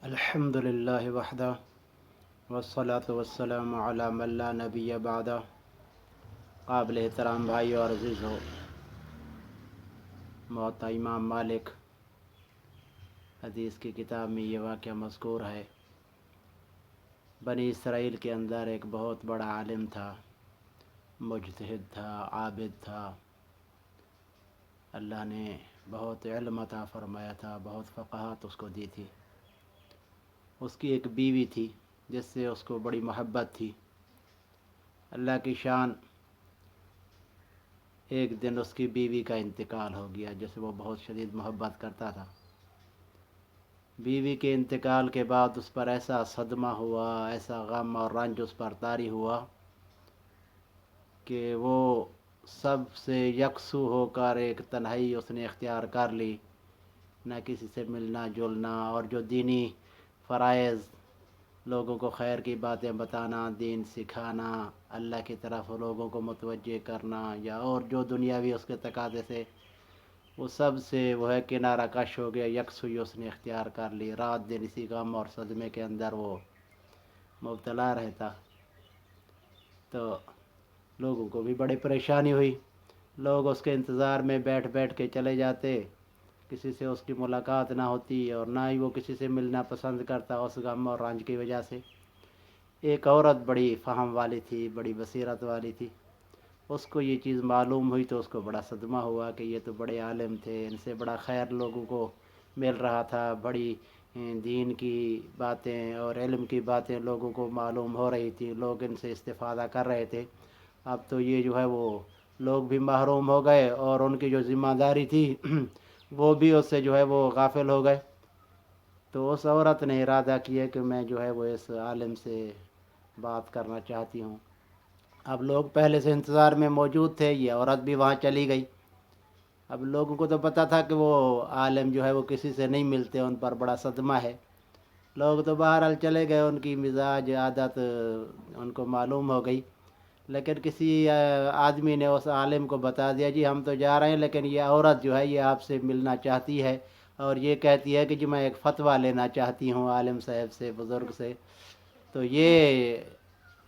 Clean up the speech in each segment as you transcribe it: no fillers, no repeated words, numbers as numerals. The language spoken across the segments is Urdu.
الحمد للہ وحدہ والصلاة والسلام علی من لا نبی بعدہ۔ قابل احترام بھائی اور عزیز ہو، موطا امام مالک حدیث کی کتاب میں یہ واقعہ مذکور ہے۔ بنی اسرائیل کے اندر ایک بہت بڑا عالم تھا، مجتہد تھا، عابد تھا۔ اللہ نے بہت علم عطا فرمایا تھا، بہت فقاہت اس کو دی تھی۔ اس کی ایک بیوی تھی جس سے اس کو بڑی محبت تھی۔ اللہ کی شان، ایک دن اس کی بیوی کا انتقال ہو گیا جس سے وہ بہت شدید محبت کرتا تھا۔ بیوی کے انتقال کے بعد اس پر ایسا صدمہ ہوا، ایسا غم اور رنج اس پر طاری ہوا کہ وہ سب سے یکسو ہو کر ایک تنہائی اس نے اختیار کر لی، نہ کسی سے ملنا جلنا، اور جو دینی فرائض، لوگوں کو خیر کی باتیں بتانا، دین سکھانا، اللہ کی طرف لوگوں کو متوجہ کرنا، یا اور جو دنیاوی اس کے تقاضے سے، وہ سب سے وہ ہے کنارہ کش ہو گیا، یکسوئی اس نے اختیار کر لی۔ رات دن اسی غم اور صدمے کے اندر وہ مبتلا رہتا۔ تو لوگوں کو بھی بڑی پریشانی ہوئی، لوگ اس کے انتظار میں بیٹھ بیٹھ کے چلے جاتے، کسی سے اس کی ملاقات نہ ہوتی اور نہ ہی وہ کسی سے ملنا پسند کرتا اس غم اور رنج کی وجہ سے۔ ایک عورت بڑی فہم والی تھی، بڑی بصیرت والی تھی، اس کو یہ چیز معلوم ہوئی تو اس کو بڑا صدمہ ہوا کہ یہ تو بڑے عالم تھے، ان سے بڑا خیر لوگوں کو مل رہا تھا، بڑی دین کی باتیں اور علم کی باتیں لوگوں کو معلوم ہو رہی تھی، لوگ ان سے استفادہ کر رہے تھے۔ اب تو یہ جو ہے وہ لوگ بھی محروم ہو گئے اور ان کی جو ذمہ داری تھی وہ بھی اس سے جو ہے وہ غافل ہو گئے۔ تو اس عورت نے ارادہ کیا کہ میں جو ہے وہ اس عالم سے بات کرنا چاہتی ہوں۔ اب لوگ پہلے سے انتظار میں موجود تھے، یہ عورت بھی وہاں چلی گئی۔ اب لوگوں کو تو پتہ تھا کہ وہ عالم جو ہے وہ کسی سے نہیں ملتے، ان پر بڑا صدمہ ہے۔ لوگ تو بہرحال چلے گئے، ان کی مزاج عادت ان کو معلوم ہو گئی۔ لیکن کسی آدمی نے اس عالم کو بتا دیا، جی ہم تو جا رہے ہیں لیکن یہ عورت جو ہے یہ آپ سے ملنا چاہتی ہے اور یہ کہتی ہے کہ جی میں ایک فتویٰ لینا چاہتی ہوں عالم صاحب سے، بزرگ سے، تو یہ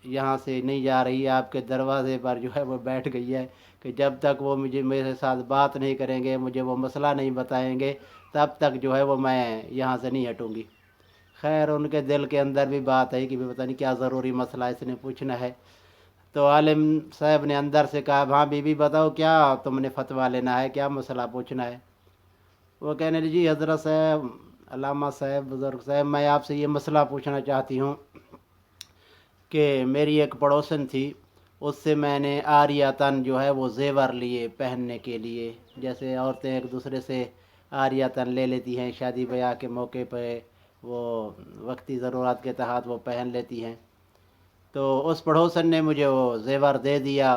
یہاں سے نہیں جا رہی، آپ کے دروازے پر جو ہے وہ بیٹھ گئی ہے کہ جب تک وہ میرے ساتھ بات نہیں کریں گے، مجھے وہ مسئلہ نہیں بتائیں گے، تب تک جو ہے وہ میں یہاں سے نہیں ہٹوں گی۔ خیر ان کے دل کے اندر بھی بات ہے کہ پتہ نہیں کیا ضروری مسئلہ اس نے پوچھنا ہے۔ تو عالم صاحب نے اندر سے کہا، ہاں بی بی بتاؤ کیا تم نے فتویٰ لینا ہے، کیا مسئلہ پوچھنا ہے؟ وہ کہنے لگی، جی حضرت صاحب، علامہ صاحب، بزرگ صاحب، میں آپ سے یہ مسئلہ پوچھنا چاہتی ہوں کہ میری ایک پڑوسن تھی، اس سے میں نے عاریتاً جو ہے وہ زیور لیے پہننے کے لیے، جیسے عورتیں ایک دوسرے سے عاریتاً لے لیتی ہیں شادی بیاہ کے موقع پہ، وہ وقتی ضرورت کے تحت وہ پہن لیتی ہیں۔ تو اس پڑوسن نے مجھے وہ زیور دے دیا،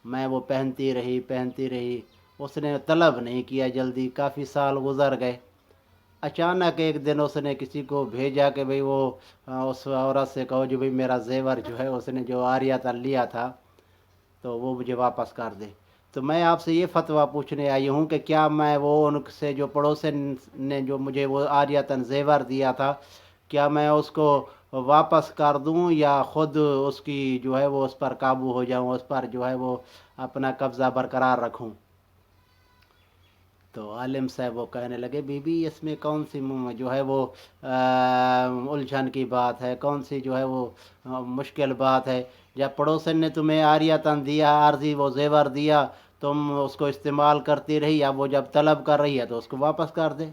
میں وہ پہنتی رہی، اس نے طلب نہیں کیا، جلدی کافی سال گزر گئے۔ اچانک ایک دن اس نے کسی کو بھیجا کہ بھئی وہ اس عورت سے کہو جو بھئی میرا زیور جو ہے اس نے جو عاریۃ لیا تھا تو وہ مجھے واپس کر دے۔ تو میں آپ سے یہ فتویٰ پوچھنے آئی ہوں کہ کیا میں وہ ان سے جو پڑوسن نے جو مجھے وہ عاریۃً زیور دیا تھا، کیا میں اس کو واپس کر دوں یا خود اس کی جو ہے وہ اس پر قابو ہو جاؤں، اس پر جو ہے وہ اپنا قبضہ برقرار رکھوں؟ تو عالم صاحب وہ کہنے لگے، بی بی اس میں کون سی جو ہے وہ الجھن کی بات ہے، کون سی جو ہے وہ مشکل بات ہے؟ جب پڑوسن نے تمہیں عاریۃً دیا، عارضی وہ زیور دیا، تم اس کو استعمال کرتی رہی، اب وہ جب طلب کر رہی ہے تو اس کو واپس کر دے۔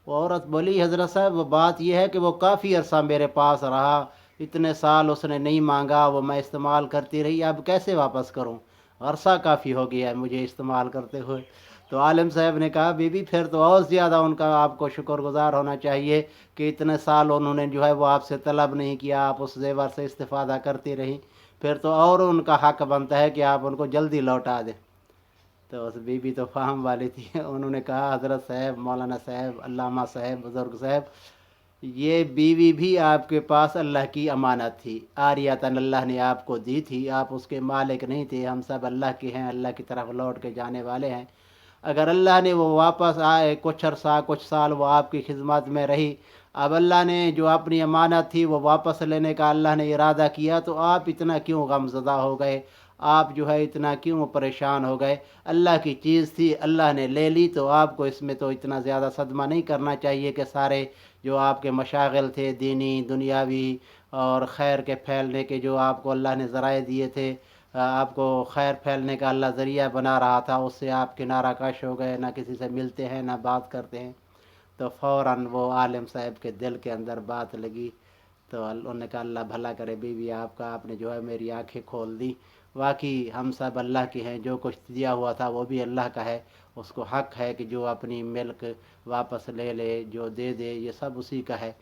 وہ عورت بولی، حضرت صاحب وہ بات یہ ہے کہ وہ کافی عرصہ میرے پاس رہا، اتنے سال اس نے نہیں مانگا، وہ میں استعمال کرتی رہی، اب کیسے واپس کروں؟ عرصہ کافی ہو گیا ہے مجھے استعمال کرتے ہوئے۔ تو عالم صاحب نے کہا، بی بی پھر تو اور زیادہ ان کا آپ کو شکر گزار ہونا چاہیے کہ اتنے سال انہوں نے جو ہے وہ آپ سے طلب نہیں کیا، آپ اس زیور سے استفادہ کرتی رہیں، پھر تو اور ان کا حق بنتا ہے کہ آپ ان کو جلدی لوٹا دیں۔ تو اس بی بی تو فہم والی تھی، انہوں نے کہا، حضرت صاحب، مولانا صاحب، علامہ صاحب، بزرگ صاحب، یہ بیوی بھی آپ کے پاس اللہ کی امانت تھی، عاریۃً اللہ نے آپ کو دی تھی، آپ اس کے مالک نہیں تھے، ہم سب اللہ کے ہیں، اللہ کی طرف لوٹ کے جانے والے ہیں۔ اگر اللہ نے وہ واپس آئے، کچھ عرصہ کچھ سال وہ آپ کی خدمت میں رہی، اب اللہ نے جو اپنی امانت تھی وہ واپس لینے کا اللہ نے ارادہ کیا، تو آپ اتنا کیوں غمزدہ ہو گئے؟ آپ جو ہے اتنا کیوں پریشان ہو گئے؟ اللہ کی چیز تھی، اللہ نے لے لی، تو آپ کو اس میں تو اتنا زیادہ صدمہ نہیں کرنا چاہیے کہ سارے جو آپ کے مشاغل تھے دینی دنیاوی اور خیر کے پھیلنے کے، جو آپ کو اللہ نے ذرائع دیے تھے، آپ کو خیر پھیلنے کا اللہ ذریعہ بنا رہا تھا، اس سے آپ کنارہ کش ہو گئے، نہ کسی سے ملتے ہیں نہ بات کرتے ہیں۔ تو فوراً وہ عالم صاحب کے دل کے اندر بات لگی، تو انہوں نے کہا اللہ بھلا کرے بیوی آپ کا، آپ نے جو ہے میری آنکھیں کھول دی۔ واقعی ہم سب اللہ کے ہیں، جو کچھ دیا ہوا تھا وہ بھی اللہ کا ہے، اس کو حق ہے کہ جو اپنی ملک واپس لے لے، جو دے دے، یہ سب اسی کا ہے۔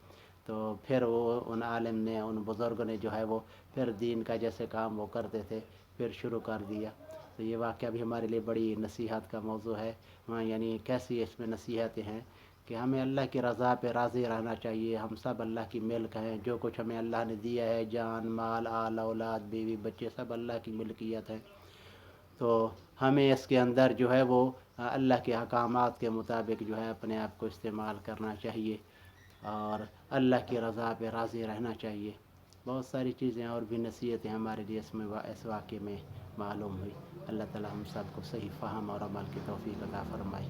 تو پھر وہ ان عالم نے، ان بزرگوں نے جو ہے وہ پھر دین کا جیسے کام وہ کرتے تھے پھر شروع کر دیا۔ تو یہ واقعہ بھی ہمارے لیے بڑی نصیحت کا موضوع ہے، یعنی کیسی اس میں نصیحتیں ہیں کہ ہمیں اللہ کی رضا پہ راضی رہنا چاہیے۔ ہم سب اللہ کی ملک ہیں، جو کچھ ہمیں اللہ نے دیا ہے، جان مال آل اولاد بیوی بچے، سب اللہ کی ملکیت ہے۔ تو ہمیں اس کے اندر جو ہے وہ اللہ کے احکامات کے مطابق جو ہے اپنے آپ کو استعمال کرنا چاہیے، اور اللہ کی رضا پہ راضی رہنا چاہیے۔ بہت ساری چیزیں اور بھی نصیحتیں ہمارے لیے اس واقعے میں معلوم ہوئی۔ اللہ تعالی ہم سب کو صحیح فہم اور عمل کی توفیق عطا فرمائے۔